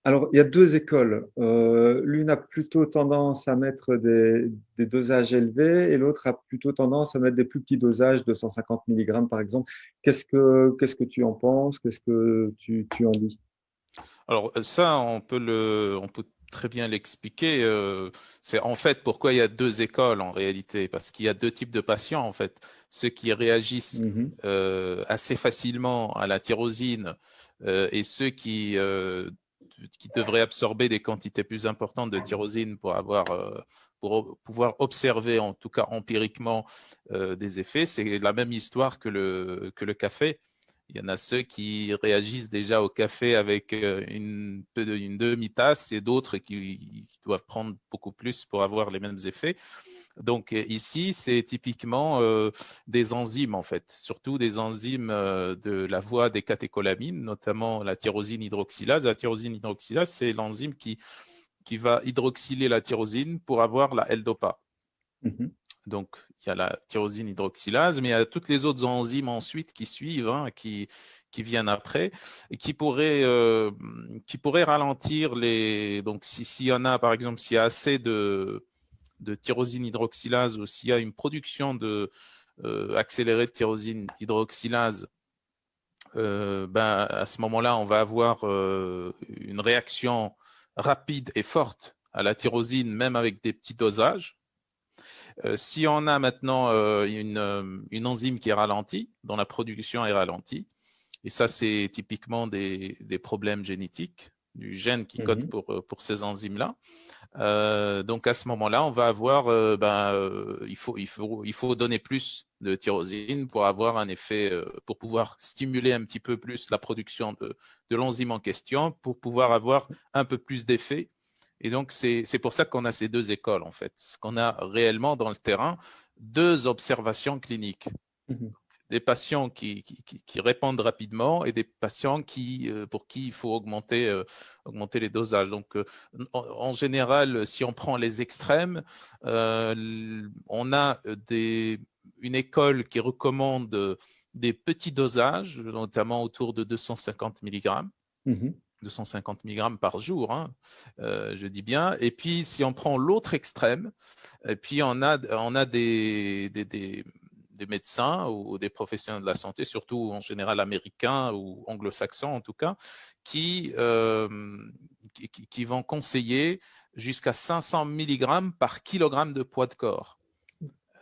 Alors, il y a deux écoles. L'une a plutôt tendance à mettre des dosages élevés et l'autre a plutôt tendance à mettre des plus petits dosages, 250 milligrammes par exemple. Qu'est-ce que tu en penses? Qu'est-ce que tu en dis? Alors ça, on peut très bien l'expliquer. C'est en fait pourquoi il y a deux écoles en réalité, parce qu'il y a deux types de patients en fait. Ceux qui réagissent Mhm, assez facilement à la tyrosine et ceux qui devraient absorber des quantités plus importantes de tyrosine pour pouvoir observer, en tout cas empiriquement, des effets. C'est la même histoire que le café. Il y en a ceux qui réagissent déjà au café avec une demi-tasse et d'autres qui doivent prendre beaucoup plus pour avoir les mêmes effets. Donc ici, c'est typiquement des enzymes en fait, surtout des enzymes de la voie des catécholamines, notamment la tyrosine hydroxylase. La tyrosine hydroxylase, c'est l'enzyme qui va hydroxyler la tyrosine pour avoir la L-dopa. mhm, Donc, il y a la tyrosine hydroxylase, mais il y a toutes les autres enzymes ensuite qui suivent, hein, qui viennent après, et qui pourraient ralentir les. Donc, s'il y en a, par exemple, s'il y a assez de tyrosine hydroxylase ou s'il y a une production accélérée de tyrosine hydroxylase, ben, à ce moment-là, on va avoir une réaction rapide et forte à la tyrosine, même avec des petits dosages. Si on a maintenant une enzyme qui est ralentie, dont la production est ralentie, et ça, c'est typiquement des problèmes génétiques du gène qui code mhm. pour ces enzymes-là. Donc, à ce moment-là, on va avoir, il faut donner plus de tyrosine pour avoir un effet, pour pouvoir stimuler un petit peu plus la production de l'enzyme en question, pour pouvoir avoir un peu plus d'effet. Et donc, c'est pour ça qu'on a ces deux écoles, en fait. Ce qu'on a réellement dans le terrain, deux observations cliniques. Mhm. Des patients qui répondent rapidement et des patients pour qui il faut augmenter les dosages. Donc, en général, si on prend les extrêmes, on a une école qui recommande des petits dosages, notamment autour de 250 mg. Mhm. 250 mg par jour, hein, je dis bien. Et puis, si on prend l'autre extrême, et puis on a des médecins ou des professionnels de la santé, surtout en général américains ou anglo-saxons en tout cas, qui vont conseiller jusqu'à 500 mg par kilogramme de poids de corps.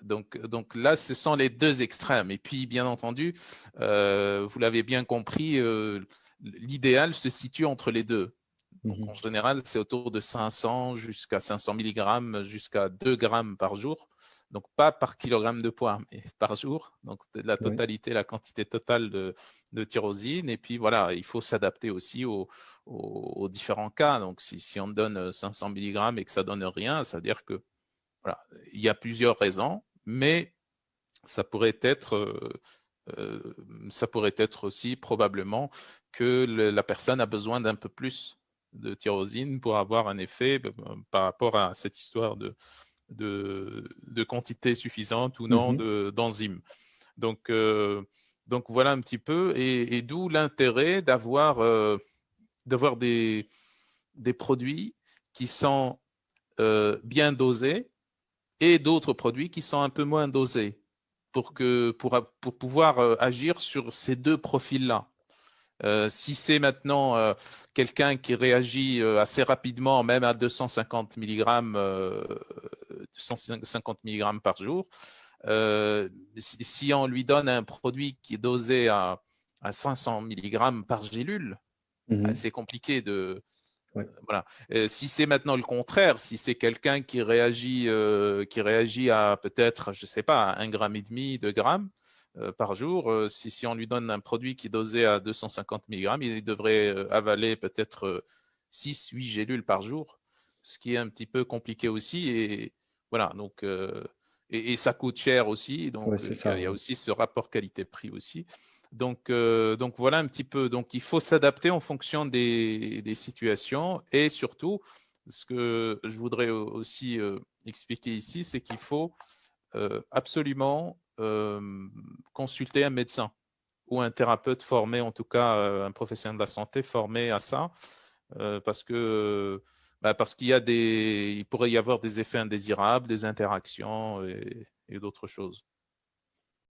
Donc là, ce sont les deux extrêmes. Et puis, bien entendu, vous l'avez bien compris, l'idéal se situe entre les deux. Donc, Mhm. en général, c'est autour de 500 jusqu'à 500 mg, jusqu'à 2 grammes par jour. Donc, pas par kilogramme de poids, mais par jour. Donc, la Oui. totalité, la quantité totale de tyrosine. Et puis, voilà, il faut s'adapter aussi aux différents cas. Donc, si on donne 500 mg et que ça donne rien, ça veut dire que, voilà, il y a plusieurs raisons, mais ça pourrait être, ça pourrait être aussi probablement que la personne a besoin d'un peu plus de tyrosine pour avoir un effet par rapport à cette histoire de quantité suffisante ou non Mhm. d'enzymes. Donc, donc voilà un petit peu, et d'où l'intérêt d'avoir des produits qui sont bien dosés et d'autres produits qui sont un peu moins dosés pour pouvoir agir sur ces deux profils-là. Si c'est maintenant quelqu'un qui réagit assez rapidement, même à 250 mg, 250 mg par jour, si on lui donne un produit qui est dosé à 500 mg par gélule, Mhm. c'est compliqué Oui. voilà. Si c'est maintenant le contraire, si c'est quelqu'un qui réagit à peut-être, je sais pas, à 1,5 g, 2 grammes par jour, si on lui donne un produit qui est dosé à 250 mg, il devrait avaler peut-être 6, 8 gélules par jour, ce qui est un petit peu compliqué aussi. Et voilà, donc, et ça coûte cher aussi, Ouais, donc c'est il ça. y a Ouais. aussi ce rapport qualité-prix aussi. Donc voilà un petit peu. Donc il faut s'adapter en fonction des situations, et surtout, ce que je voudrais aussi expliquer ici, c'est qu'il faut absolument consulter un médecin ou un thérapeute formé, en tout cas un professionnel de la santé formé à ça, parce qu'il pourrait y avoir des effets indésirables, des interactions et d'autres choses.